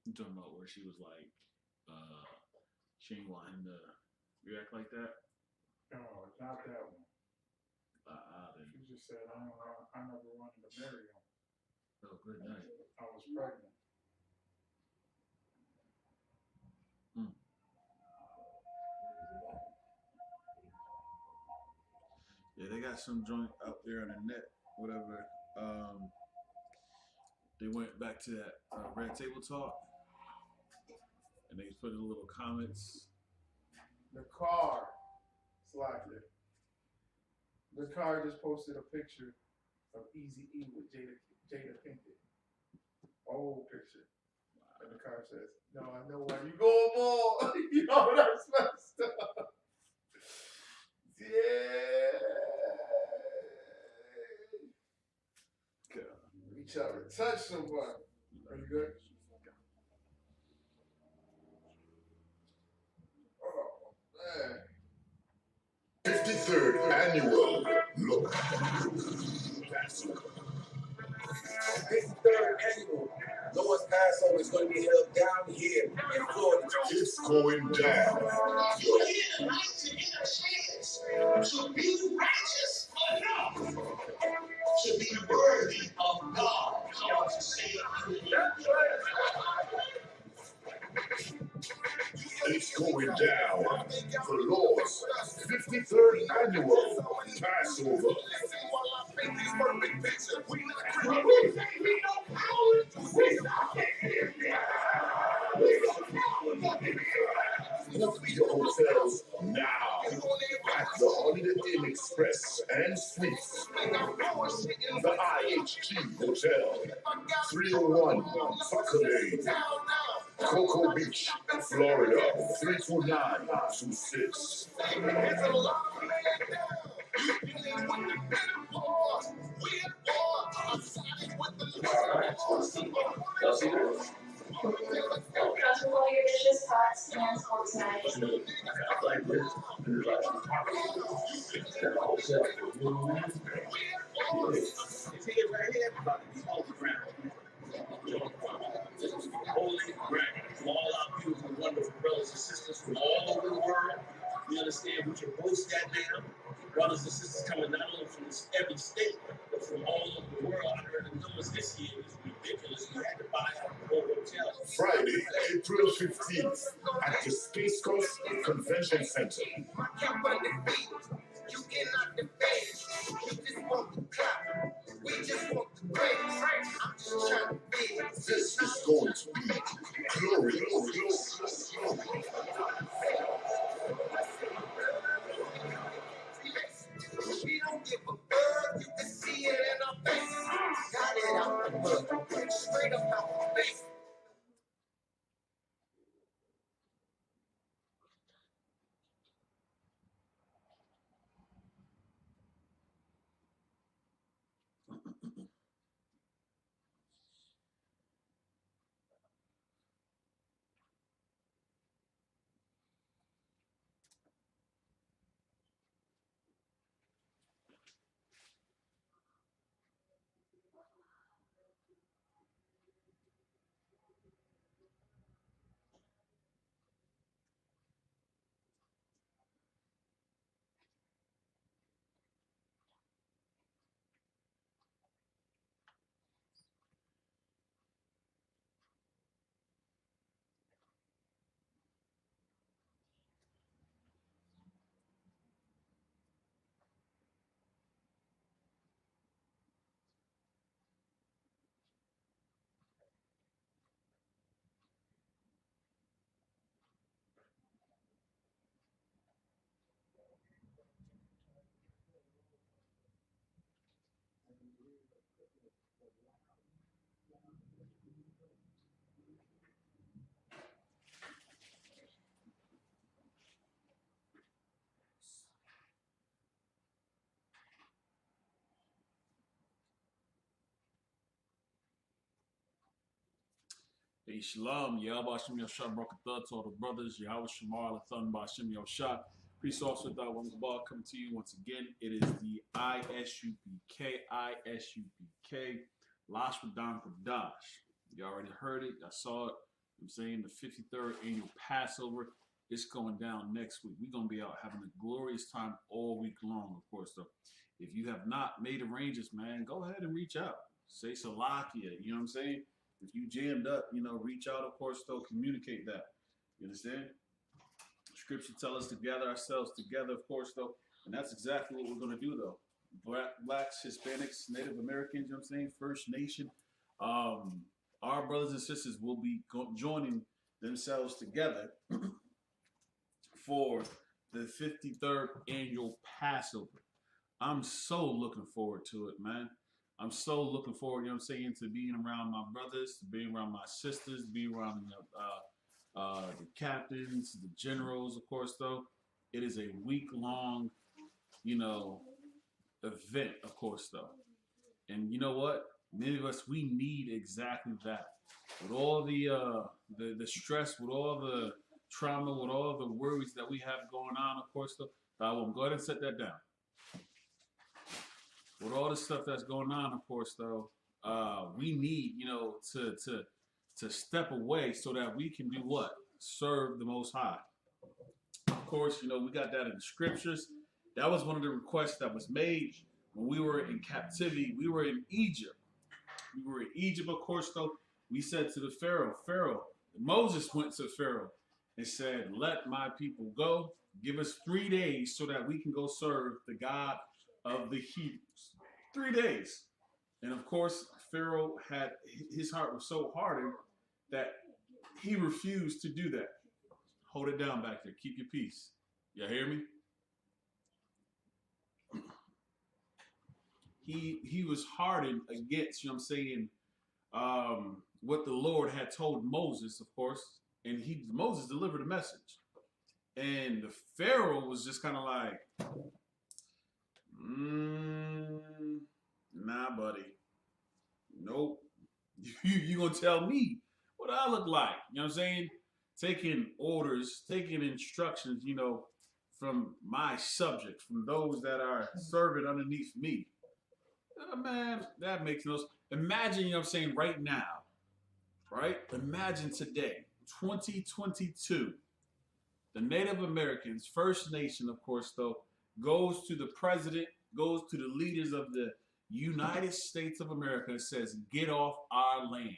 You talking about where she was like, she didn't want him to react like that? No, it's not that one. Then. She just said, I never wanted to marry him. Oh, good night. I was pregnant. Hmm. Yeah, they got some joint out there on the net, whatever. They went back to that Red Table Talk, and they put in little comments. The car, Slacker. The car just posted a picture of Easy E with Jada Pinkett. Old picture. And the car says, "No, I know why you go more." You know, that's messed up. Yeah. Reach out and touch somebody. Are you good? Oh, man. 53rd annual look. 53rd annual Lord's Passover is going to be held down here in Florida. It's going down. You're here tonight to get a chance to be righteous enough to be worthy of God. Come on, to say It's going down for Lord's 53rd annual Passover. Book your hotels now at the Holiday Inn Express and Suites, the IHG Hotel, 301 Buckle Cocoa Beach, Florida, 32926. Council all your dishes, pots, and forks tonight. Like this, it's here right here, about the holy ground. Holy ground. To all our beautiful, wonderful brothers and sisters from all over the world, we understand we can boast that now. Brothers and sisters coming not only from every state, but from all over the world. I heard the numbers this year is ridiculous. We had to buy out the whole hotel. Friday, April 15th, at the Space Coast Convention Center. You cannot debate. You just want to clap. We just want to praise. I'm just trying to be. This is going to be glorious. We don't give a fuck. You can see it in our face. Got it out the mud. Straight up out the face. Hey, Shalom, Yahweh Shem Yosha, Barakatah to all the brothers, Yahweh Shemar, Lathan Bashem Yosha. Priest officer that one ball coming to you once again. It is the ISUPK Lashawan Qadash. You already heard it, I saw it. I'm saying the 53rd annual Passover. It's going down next week. We're going to be out having a glorious time all week long, of course, though. If you have not made arrangements, man, go ahead and reach out. Say Salakia, you know what I'm saying? If you jammed up, you know, reach out, of course, though, communicate that. You understand? Scripture tell us to gather ourselves together, of course, though, and that's exactly what we're going to do, though. Blacks, Hispanics, Native Americans, you know what I'm saying, First Nation, our brothers and sisters will be joining themselves together for the 53rd annual Passover. I'm so looking forward to it, man. I'm so looking forward, you know what I'm saying, to being around my brothers, to being around my sisters, to being around the captains, the generals, of course, though. It is a week-long, you know, event, of course, though. And you know what? Many of us, we need exactly that. With all the stress, with all the trauma, with all the worries that we have going on, of course, though, I will go ahead and set that down. With all the stuff that's going on, of course, though, we need, you know, to step away so that we can do what? Serve the Most High. Of course, you know, we got that in the scriptures. That was one of the requests that was made when we were in captivity. We were in Egypt. We were in Egypt, of course, though. We said to the Pharaoh, Moses went to Pharaoh and said, let my people go. Give us 3 days so that we can go serve the God of the Hebrews. 3 days. And of course, Pharaoh had, his heart was so hardened that he refused to do that. Hold it down back there. Keep your peace. Y'all hear me? He was hardened against, you know what I'm saying, what the Lord had told Moses, of course, and Moses delivered a message. And the Pharaoh was just kind of like, nah, buddy. Nope. You gonna tell me what I look like. You know what I'm saying? Taking orders, taking instructions, you know, from my subjects, from those that are serving underneath me. Man, that makes no sense. Imagine, you know what I'm saying, right now, right? Imagine today, 2022, the Native Americans, First Nation, of course, though, goes to the president, goes to the leaders of the United States of America and says, get off our land.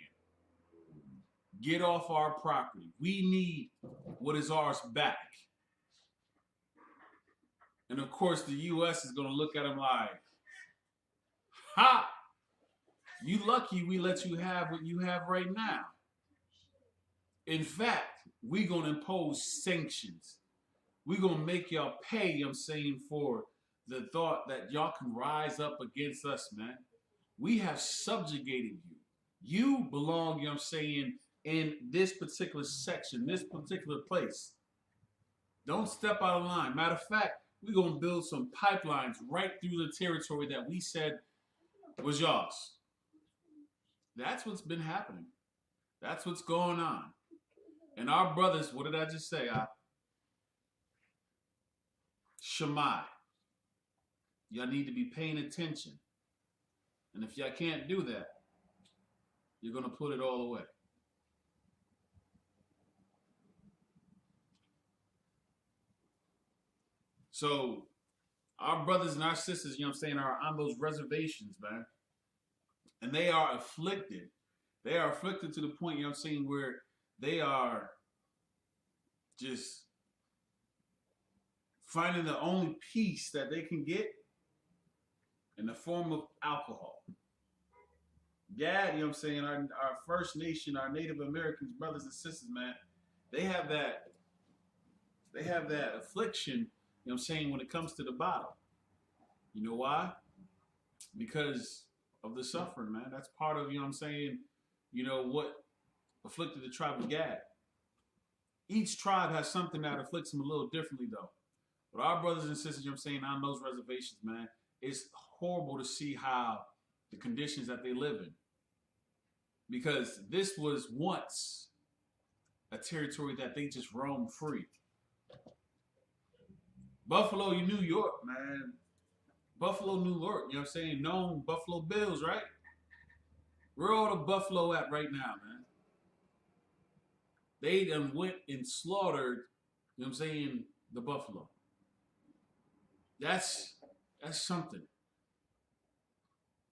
Get off our property. We need what is ours back. And of course, the U.S. is going to look at them like, ha! You lucky we let you have what you have right now. In fact, we're going to impose sanctions. We're going to make y'all pay, you know what I'm saying, for the thought that y'all can rise up against us, man. We have subjugated you. You belong, you know what I'm saying, in this particular section, this particular place. Don't step out of line. Matter of fact, we're going to build some pipelines right through the territory that we said was yours. That's what's been happening. That's what's going on. And our brothers, what did I just say? Shemai. Y'all need to be paying attention. And if y'all can't do that, you're going to put it all away. So our brothers and our sisters, you know what I'm saying, are on those reservations, man. And they are afflicted. They are afflicted to the point, you know what I'm saying, where they are just finding the only peace that they can get in the form of alcohol. Yeah, you know what I'm saying, our First Nation, our Native Americans, brothers and sisters, man, they have that affliction, you know what I'm saying, when it comes to the bottle. You know why? Because of the suffering, man. That's part of, you know what I'm saying, you know, what afflicted the tribe of Gad. Each tribe has something that afflicts them a little differently, though. But our brothers and sisters, you know what I'm saying, on those reservations, man, it's horrible to see how the conditions that they live in. Because this was once a territory that they just roamed free. Buffalo, New York, man. Buffalo, New York, you know what I'm saying? Known Buffalo Bills, right? Where all the Buffalo at right now, man? They done went and slaughtered, you know what I'm saying, the buffalo. That's something.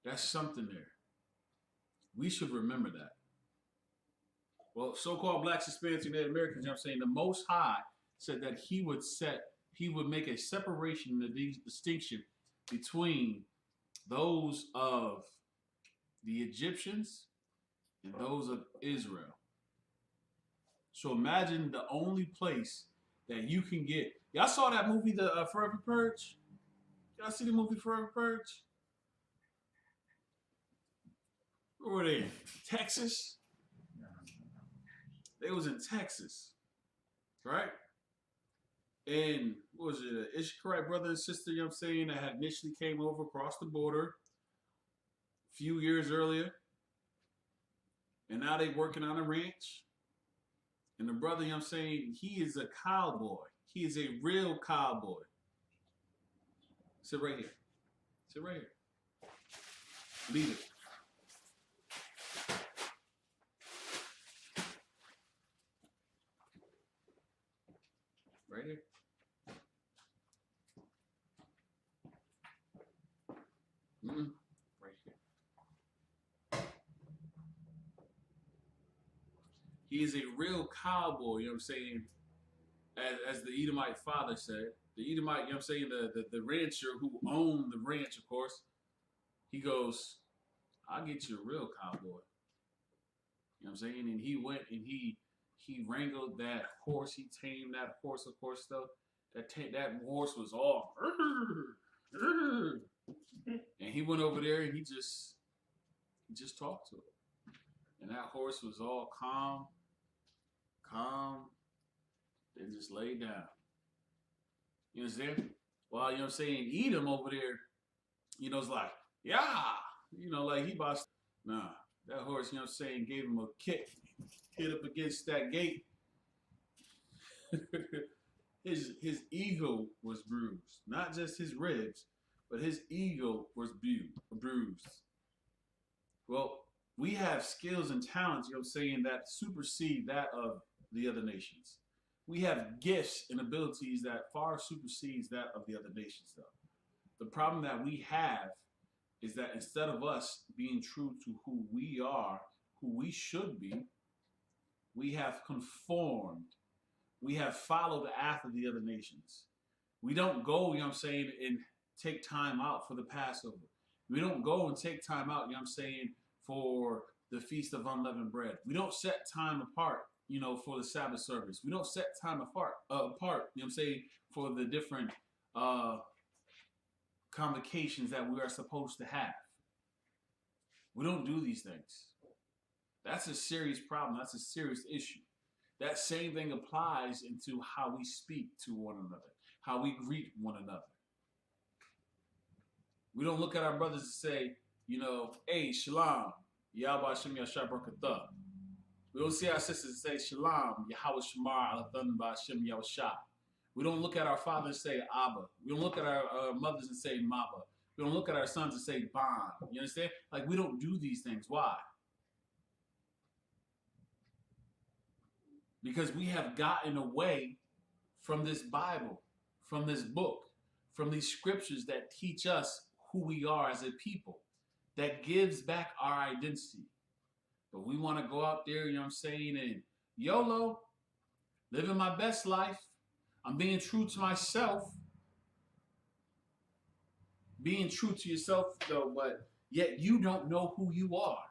That's something there. We should remember that. Well, so-called blacks, Hispanics, and Native Americans, you know what I'm saying, the Most High said that he would make a separation, the distinction between those of the Egyptians and those of Israel. So imagine the only place that you can get. Y'all saw that movie, the Forever Purge? Y'all see the movie Forever Purge? Where were they? Texas? They was in Texas, right? And what was it? Ishmaelite brother and sister, you know what I'm saying, that had initially came over across the border a few years earlier. And now they working on a ranch. And the brother, you know what I'm saying, he is a cowboy. He is a real cowboy. Sit right here. Sit right here. Leave it. Right here. Right here. He is a real cowboy, you know what I'm saying? As the Edomite father said. The Edomite, you know what I'm saying, the rancher who owned the ranch, of course, he goes, I'll get you a real cowboy. You know what I'm saying? And he went and he wrangled that horse. He tamed that horse, of course, though. That horse was all, and he went over there and he just talked to it. And that horse was all calm, and just laid down. You understand? Well, you know what I'm saying? Edom over there, you know, it's like, yeah, you know, like he about to, nah, that horse, you know what I'm saying, gave him a kick, hit up against that gate. his ego was bruised. Not just his ribs, but his ego was bruised. Well, we have skills and talents, you know what I'm saying, that supersede that of the other nations. We have gifts and abilities that far supersedes that of the other nations, though. The problem that we have is that instead of us being true to who we are, who we should be, we have conformed. We have followed after the other nations. We don't go, you know what I'm saying, and take time out for the Passover. We don't go and take time out, you know what I'm saying, for the Feast of Unleavened Bread. We don't set time apart, you know, for the Sabbath service. We don't set time apart, you know what I'm saying, for the different convocations that we are supposed to have. We don't do these things. That's a serious problem. That's a serious issue. That same thing applies into how we speak to one another, how we greet one another. We don't look at our brothers and say, you know, hey, shalom, Yahweh Hashem Yashar Barakatah. We don't see our sisters and say, shalom, Yahweh Shamar Alathan Ba'Hashem Yahushua. We don't look at our fathers and say, Abba. We don't look at our mothers and say, Maba. We don't look at our sons and say, Ban. You understand? Like, we don't do these things. Why? Because we have gotten away from this Bible, from this book, from these scriptures that teach us who we are as a people, that gives back our identity. But we want to go out there, you know what I'm saying, and YOLO, living my best life. I'm being true to myself. Being true to yourself, though, but yet you don't know who you are.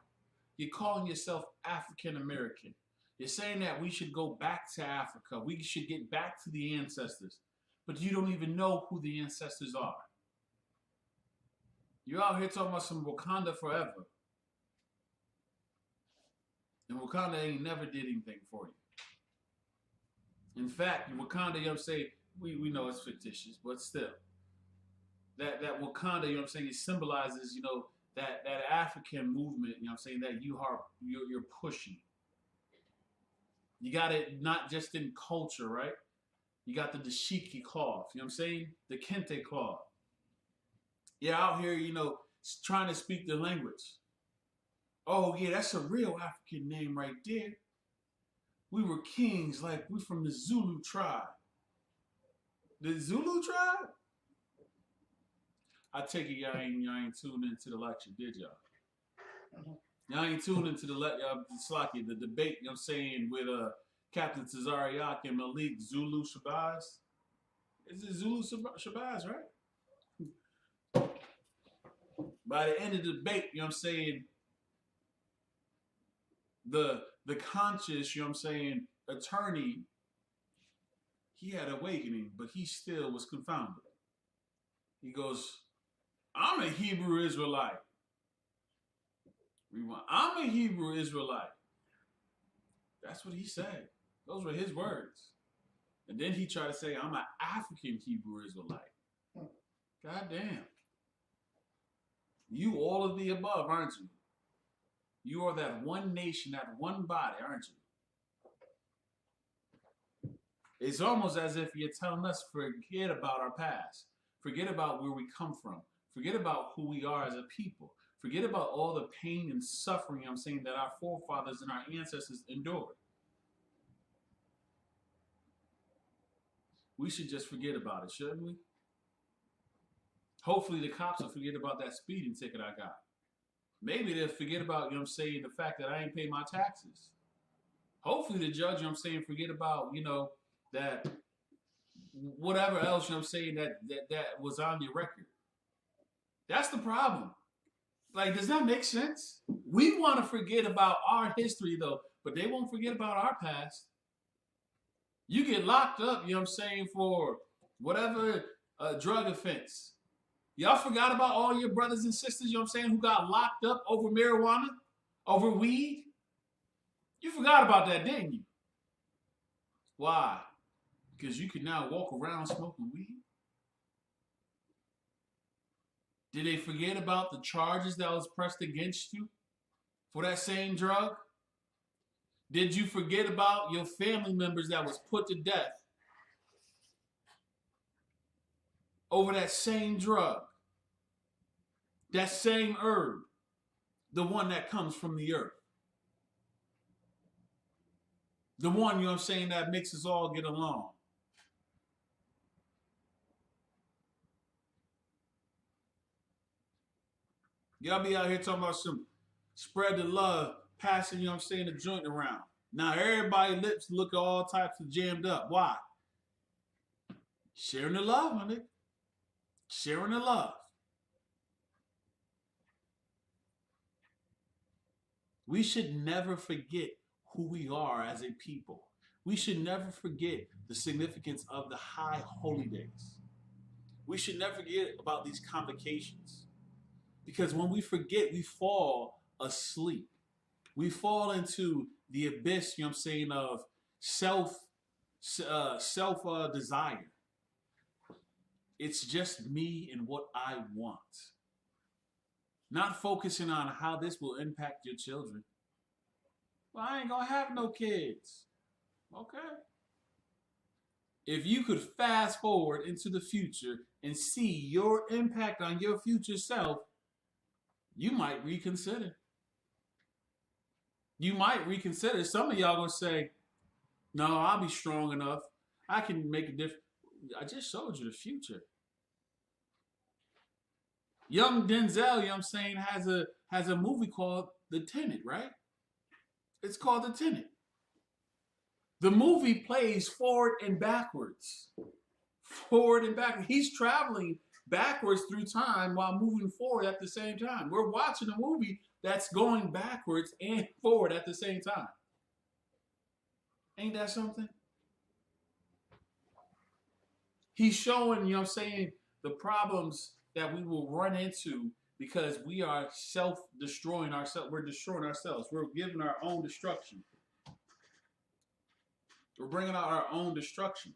You're calling yourself African American. You're saying that we should go back to Africa. We should get back to the ancestors. But you don't even know who the ancestors are. You're out here talking about some Wakanda forever. And Wakanda ain't never did anything for you. In fact, Wakanda, you know what I'm saying, we know it's fictitious, but still. That Wakanda, you know what I'm saying, it symbolizes, you know, that African movement, you know what I'm saying, that you're pushing. You got it not just in culture, right? You got the dashiki cloth, you know what I'm saying? The kente cloth. You're out here, you know, trying to speak the language. Oh, yeah, that's a real African name right there. We were kings, like we from the Zulu tribe. The Zulu tribe? I take it y'all ain't tuned into the lecture, did y'all? Y'all ain't tuned into the the debate, you know what I'm saying, with Captain Tazariak and Malik Zulu Shabazz. Is it Zulu Shabazz, right? By the end of the debate, you know what I'm saying, the conscious, you know what I'm saying, attorney, he had awakening, but he still was confounded. He goes, I'm a Hebrew Israelite. I'm a Hebrew Israelite. That's what he said. Those were his words. And then he tried to say, I'm an African Hebrew Israelite. God damn. You all of the above, aren't you? You are that one nation, that one body, aren't you? It's almost as if you're telling us, forget about our past. Forget about where we come from. Forget about who we are as a people. Forget about all the pain and suffering, I'm saying, that our forefathers and our ancestors endured. We should just forget about it, shouldn't we? Hopefully the cops will forget about that speeding ticket I got. Maybe they'll forget about, you know what I'm saying, the fact that I ain't paid my taxes. Hopefully the judge, you know what I'm saying, forget about, you know, that whatever else, you know what I'm saying, that was on your record. That's the problem. Like, does that make sense? We want to forget about our history, though, but they won't forget about our past. You get locked up, you know what I'm saying, for whatever drug offense. Y'all forgot about all your brothers and sisters, you know what I'm saying, who got locked up over marijuana, over weed? You forgot about that, didn't you? Why? Because you can now walk around smoking weed? Did they forget about the charges that was pressed against you for that same drug? Did you forget about your family members that was put to death over that same drug? That same herb, the one that comes from the earth. The one, you know what I'm saying, that makes us all get along. Y'all be out here talking about some spread the love, passing, you know what I'm saying, the joint around. Now everybody's lips look all types of jammed up. Why? Sharing the love, my nigga. Sharing the love. We should never forget who we are as a people. We should never forget the significance of the high holy days. We should never forget about these convocations. Because when we forget, we fall asleep. We fall into the abyss, you know what I'm saying, of self-desire. It's just me and what I want. Not focusing on how this will impact your children. Well, I ain't gonna have no kids. Okay. If you could fast forward into the future and see your impact on your future self, you might reconsider. You might reconsider. Some of y'all gonna say, no, I'll be strong enough. I can make a difference. I just showed you the future. Young Denzel, you know what I'm saying, has a movie called The Tenant, right? It's called The Tenant. The movie plays forward and backwards. Forward and backwards. He's traveling backwards through time while moving forward at the same time. We're watching a movie that's going backwards and forward at the same time. Ain't that something? He's showing, you know what I'm saying, the problems that we will run into because we are self-destroying ourselves. We're destroying ourselves. We're giving our own destruction. We're bringing out our own destruction.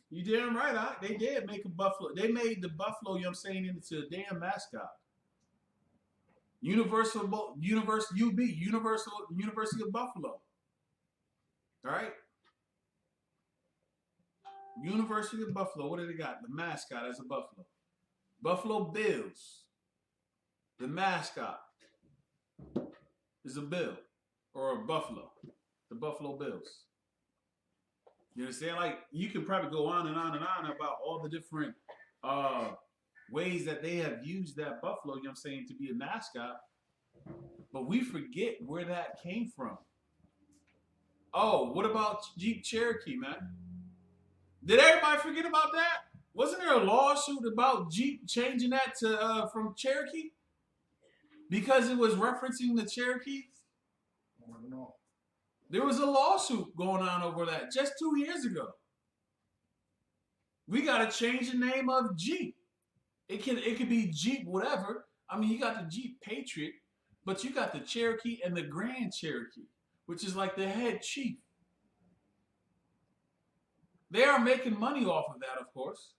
You damn right, they did make a buffalo. They made the buffalo, you know what I'm saying, into a damn mascot. University of Buffalo. All right? University of Buffalo, what do they got? The mascot as a buffalo. Buffalo Bills, the mascot is a bill or a buffalo. The Buffalo Bills. You understand? Like, you can probably go on and on and on about all the different ways that they have used that buffalo, you know what I'm saying, to be a mascot. But we forget where that came from. Oh, what about Jeep Cherokee, man? Did everybody forget about that? Wasn't there a lawsuit about Jeep changing that to from Cherokee? Because it was referencing the Cherokees? I don't know. There was a lawsuit going on over that just 2 years ago. We got to change the name of Jeep. It could be Jeep whatever. I mean, you got the Jeep Patriot, but you got the Cherokee and the Grand Cherokee, which is like the head chief. They are making money off of that, of course.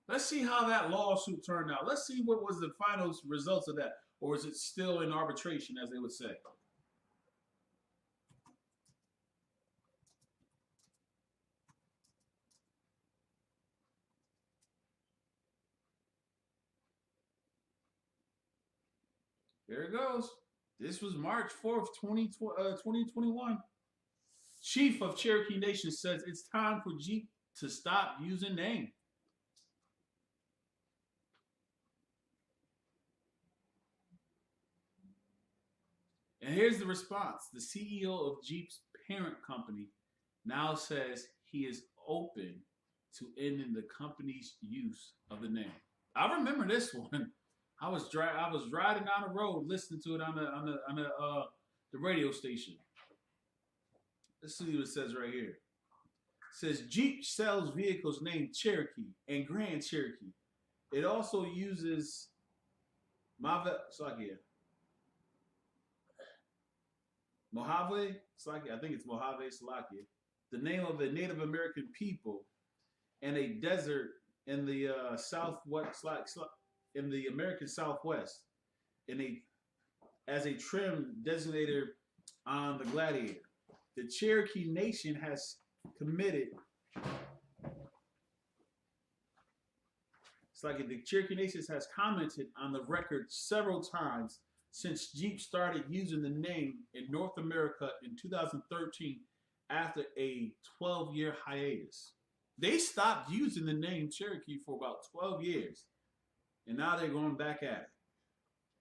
Let's see how that lawsuit turned out. Let's see what was the final results of that. Or is it still in arbitration, as they would say? There it goes. This was March 4th, 2021. Chief of Cherokee Nation says it's time for Jeep to stop using name. And here's the response. The CEO of Jeep's parent company now says he is open to ending the company's use of the name. I remember this one. I was riding down the road listening to it on the radio station. Let's see what it says right here. It says Jeep sells vehicles named Cherokee and Grand Cherokee. It also uses Mojave Slakia, I think it's Mojave Slakia, the name of a Native American people and a desert in the southwest, in the American Southwest, as a trim designator on the Gladiator. The Cherokee Nation has committed. It's like the Cherokee Nation has commented on the record several times since Jeep started using the name in North America in 2013 after a 12-year hiatus. They stopped using the name Cherokee for about 12 years, and now they're going back at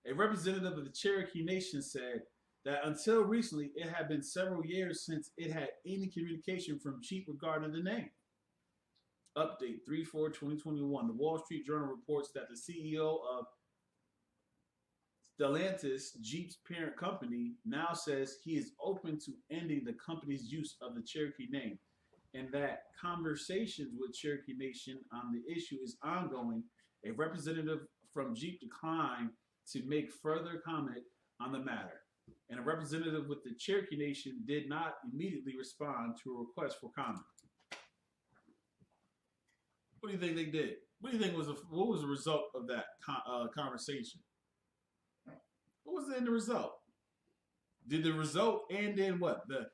it. A representative of the Cherokee Nation said that until recently, it had been several years since it had any communication from Jeep regarding the name. Update 3/4/2021. The Wall Street Journal reports that the CEO of Stellantis, Jeep's parent company, now says he is open to ending the company's use of the Cherokee name, and that conversations with Cherokee Nation on the issue is ongoing. A representative from Jeep declined to make further comment on the matter, and a representative with the Cherokee Nation did not immediately respond to a request for comment. What do you think they did? What do you think what was the result of that conversation? What was the end result? Did the result end in what? The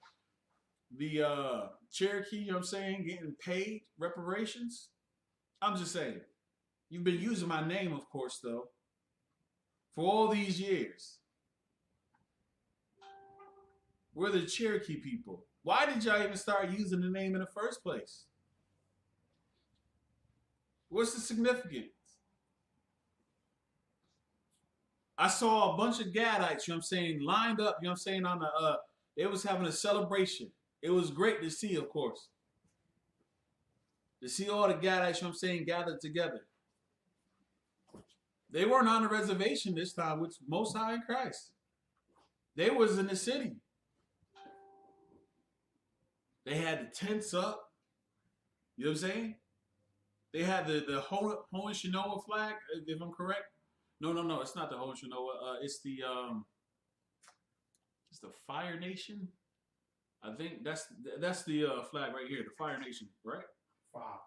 Cherokee, you know what I'm saying, getting paid reparations? I'm just saying. You've been using my name, of course, though, for all these years. We're the Cherokee people. Why did y'all even start using the name in the first place? What's the significance? I saw a bunch of Gadites, you know what I'm saying, lined up, you know what I'm saying, on the, they was having a celebration. It was great to see, of course. To see all the Gadites, you know what I'm saying, gathered together. They weren't on the reservation this time with Most High in Christ. They was in the city. They had the tents up. You know what I'm saying? They had the Haudenosaunee flag, if I'm correct. No, it's not the Haudenosaunee. It's the Fire Nation. I think that's the flag right here, the Fire Nation, right? Five.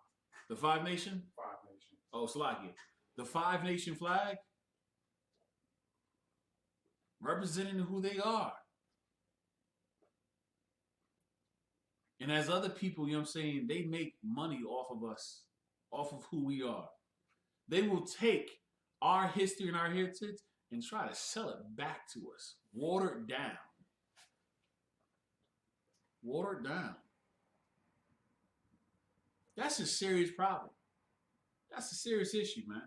The Five Nation? Five Nation. Oh, Slakia. The Five Nation flag representing who they are. And as other people, you know what I'm saying, they make money off of us, off of who we are. They will take our history and our heritage and try to sell it back to us. Watered down. Watered down. That's a serious problem. That's a serious issue, man.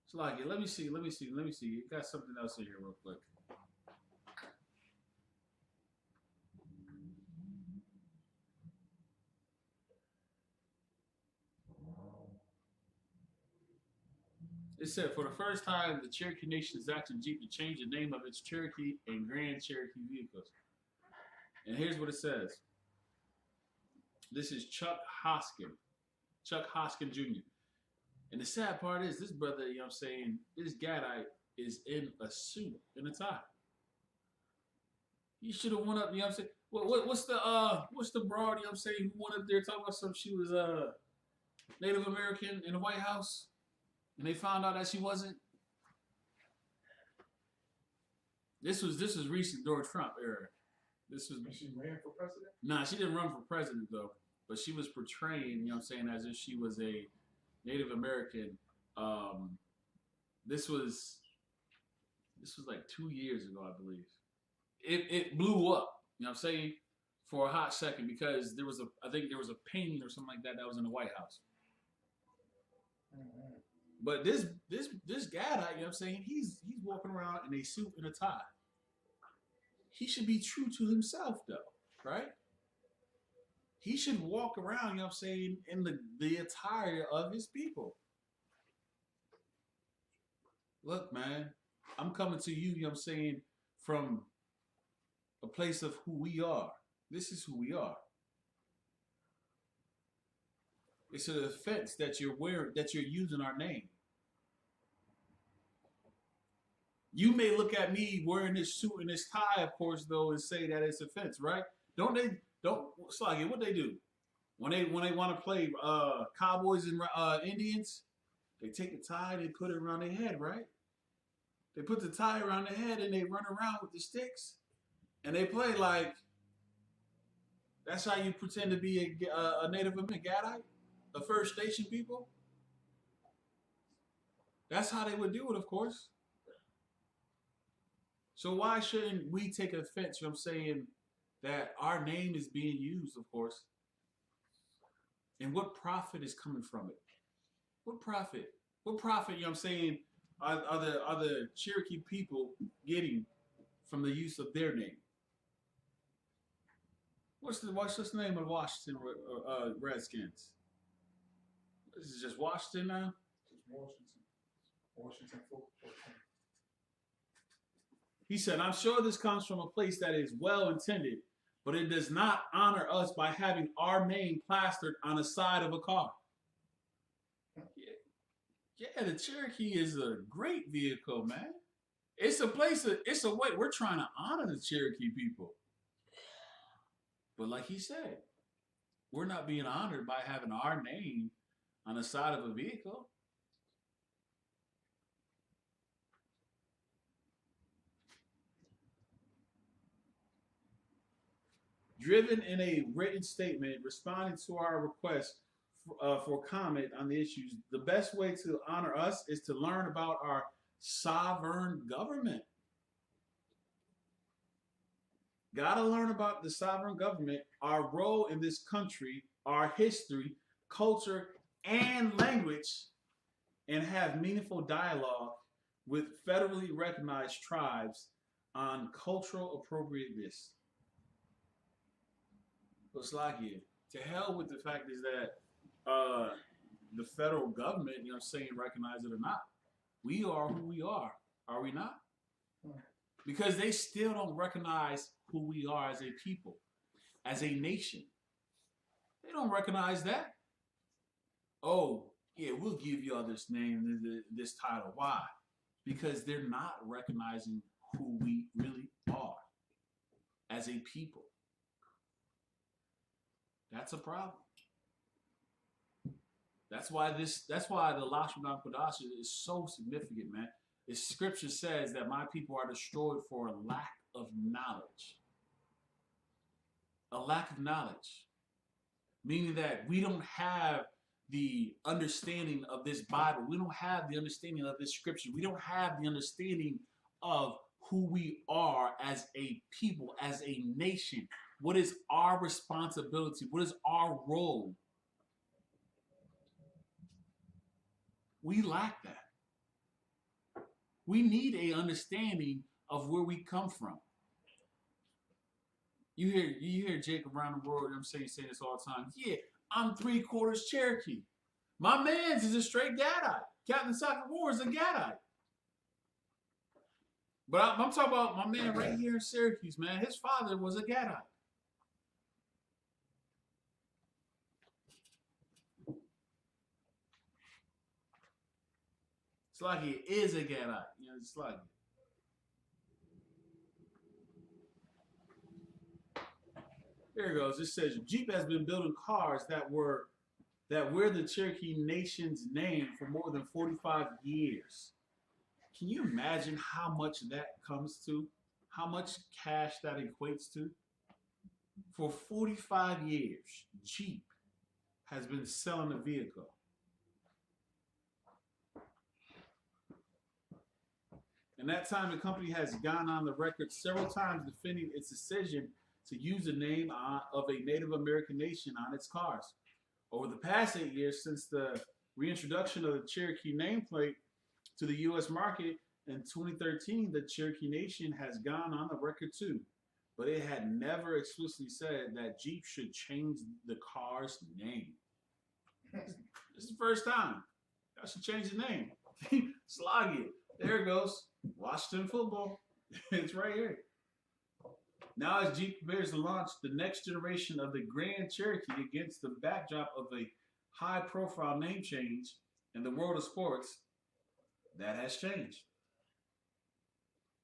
So like, let me see. You got something else in here real quick. It said, for the first time, the Cherokee Nation is asking Jeep to change the name of its Cherokee and Grand Cherokee vehicles. And here's what it says. This is Chuck Hoskin Jr. And the sad part is, this brother, you know what I'm saying, this Gadite is in a suit and a tie. He should have went up, you know what I'm saying? What's the broad, you know what I'm saying, who went up there talking about something? She was Native American in the White House, and they found out that she wasn't. This was recent during Trump era. She ran for president? Nah, she didn't run for president though, but she was portraying, you know what I'm saying, as if she was a Native American. This was like 2 years ago, I believe. It blew up, you know what I'm saying, for a hot second because I think there was a painting or something like that was in the White House. Mm-hmm. But this guy, you know what I'm saying, he's walking around in a suit and a tie. He should be true to himself though, right? He should walk around, you know what I'm saying, in the attire of his people. Look, man, I'm coming to you, you know what I'm saying, from a place of who we are. This is who we are. It's an offense that you're wearing, that you're using our name. You may look at me wearing this suit and this tie, of course, though, and say that it's offense, right? Don't Sluggy, what they do? When they want to play cowboys and Indians, they take the tie, they put it around their head, right? They put the tie around their head and they run around with the sticks. And they play like, that's how you pretend to be a Native American Gadite? A First Nation people? That's how they would do it, of course. So why shouldn't we take offense, you know what I'm saying, that our name is being used, of course? And what profit is coming from it? What profit? What profit, you know what I'm saying, are the Cherokee people getting from the use of their name? What's the name of Washington Redskins? This is just Washington now? Just Washington football team. He said, I'm sure this comes from a place that is well intended, but it does not honor us by having our name plastered on the side of a car. Yeah, the Cherokee is a great vehicle, man. It's a way. We're trying to honor the Cherokee people. But like he said, we're not being honored by having our name on the side of a vehicle. Driven in a written statement responding to our request for comment on the issues, the best way to honor us is to learn about our sovereign government. Gotta learn about the sovereign government, our role in this country, our history, culture, and language, and have meaningful dialogue with federally recognized tribes on cultural appropriateness. It's like it. To hell with the fact is that the federal government, you know what I'm saying, recognize it or not. We are who we are we not? Because they still don't recognize who we are as a people, as a nation. They don't recognize that. Oh, yeah, we'll give y'all this name, this title. Why? Because they're not recognizing who we really are as a people. That's a problem. That's why the Lashawan Qadash is so significant, man. The scripture says that my people are destroyed for a lack of knowledge. A lack of knowledge. Meaning that we don't have the understanding of this Bible. We don't have the understanding of this scripture. We don't have the understanding of who we are as a people, as a nation. What is our responsibility? What is our role? We lack that. We need a understanding of where we come from. You hear Jacob around the world, I'm saying this all the time. Yeah, I'm 3/4 Cherokee. My man's is a straight Gadite. Captain Soccer War is a Gadite. But I'm talking about my man right here in Syracuse, man. His father was a Gadite. It's like he is a Gadite. You know, it's like. Here it goes. It says Jeep has been building cars that wear the Cherokee Nation's name for more than 45 years. Can you imagine how much that comes to? How much cash that equates to? For 45 years, Jeep has been selling a vehicle. In that time, the company has gone on the record several times defending its decision to use the name of a Native American nation on its cars. Over the past 8 years, since the reintroduction of the Cherokee nameplate to the U.S. market in 2013, the Cherokee Nation has gone on the record too. But it had never explicitly said that Jeep should change the car's name. This is the first time. I should change the name. Slog it. There it goes. Washington football. It's right here. Now as Jeep prepares to launch the next generation of the Grand Cherokee against the backdrop of a high-profile name change in the world of sports, that has changed.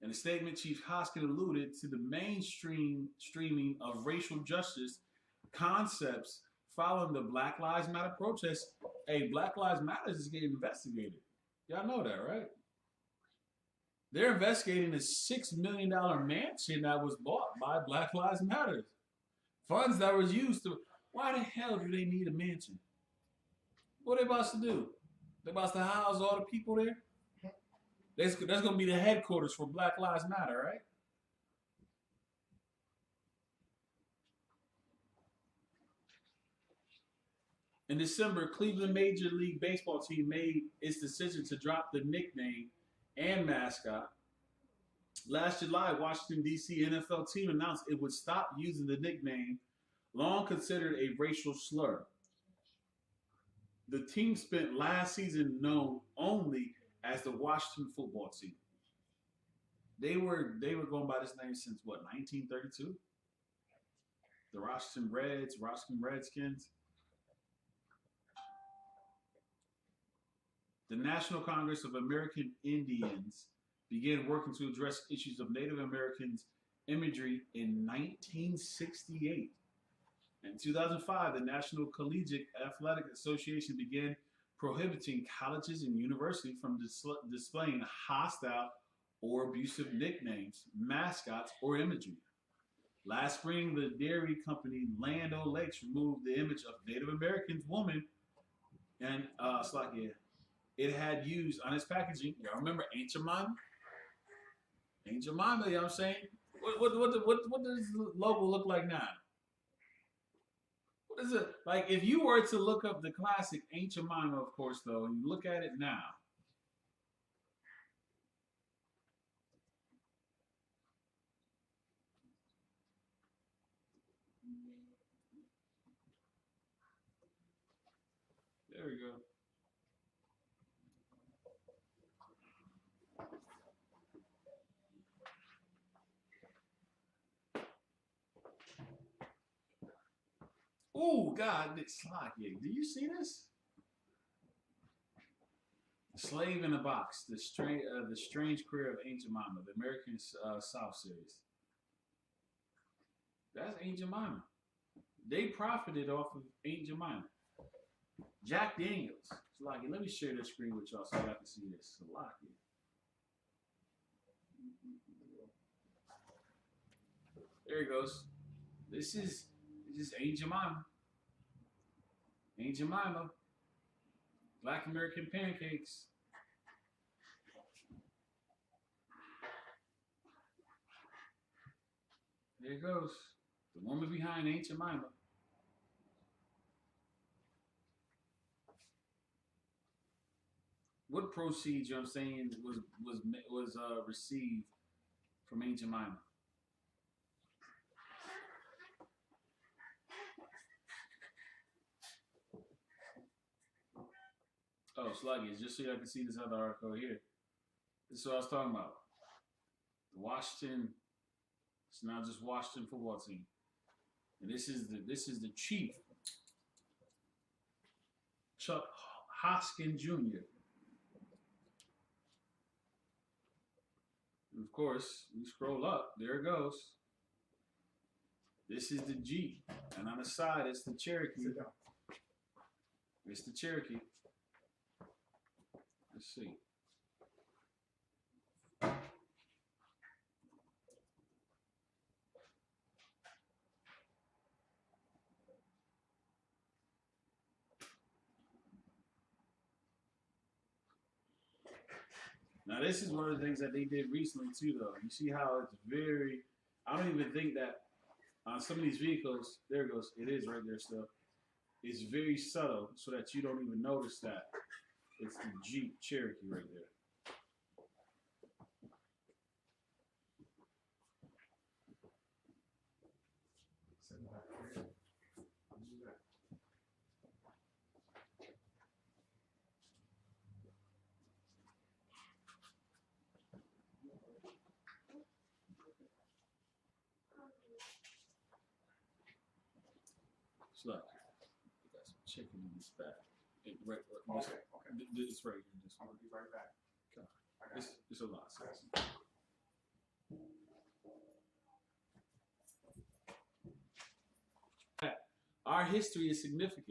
In a statement, Chief Hoskin alluded to the streaming of racial justice concepts following the Black Lives Matter protests. Hey, Black Lives Matter is getting investigated. Y'all know that, right? They're investigating a $6 million mansion that was bought by Black Lives Matter. Funds that was used to... Why the hell do they need a mansion? What are they about to do? They're about to house all the people there? That's going to be the headquarters for Black Lives Matter, right? In December, Cleveland Major League Baseball team made its decision to drop the nickname and mascot. Last July, Washington, D.C. NFL team announced it would stop using the nickname, long considered a racial slur. The team spent last season known only as the Washington football team. They were going by this name since what, 1932? The Washington Reds, Washington Redskins. The National Congress of American Indians began working to address issues of Native Americans imagery in 1968. In 2005, the National Collegiate Athletic Association began prohibiting colleges and universities from displaying hostile or abusive nicknames, mascots, or imagery. Last spring, the dairy company Land O'Lakes removed the image of Native Americans woman and it had used on its packaging. Y'all remember Aunt Jemima? Aunt Jemima, you know what I'm saying? What does the logo look like now? What is it? Like, if you were to look up the classic Aunt Jemima, of course, though, and you look at it now, there we go. Oh, God, it's like it. Do you see this? Slave in a Box, the strange career of Aunt Jemima, the American South series. That's Aunt Jemima. They profited off of Aunt Jemima. Jack Daniels. Salaki. Let me share this screen with y'all so y'all can see this. Salaki. There it goes. This is Aunt Jemima. Aunt Jemima. Black American pancakes. There it goes. The woman behind Aunt Jemima. What proceeds, you know what I'm saying, was received from Aunt Jemima? Oh, Sluggish, just so y'all can see this other article here. This is what I was talking about. The Washington, it's not just Washington football team. And this is the chief, Chuck Hoskins Jr. And of course, we scroll up, there it goes. This is the Jeep, and on the side it's the Cherokee. It's the Cherokee. Let's see. Now this is one of the things that they did recently too, though. You see how it's very, I don't even think that on some of these vehicles, there it goes, it is right there still. It's very subtle so that you don't even notice that it's the Jeep Cherokee right there. It's like, we got some chicken in this bag. Right, Okay. It's right here. This I'm one. gonna be right back. Okay. I got It's a lot. it. Our history is significant.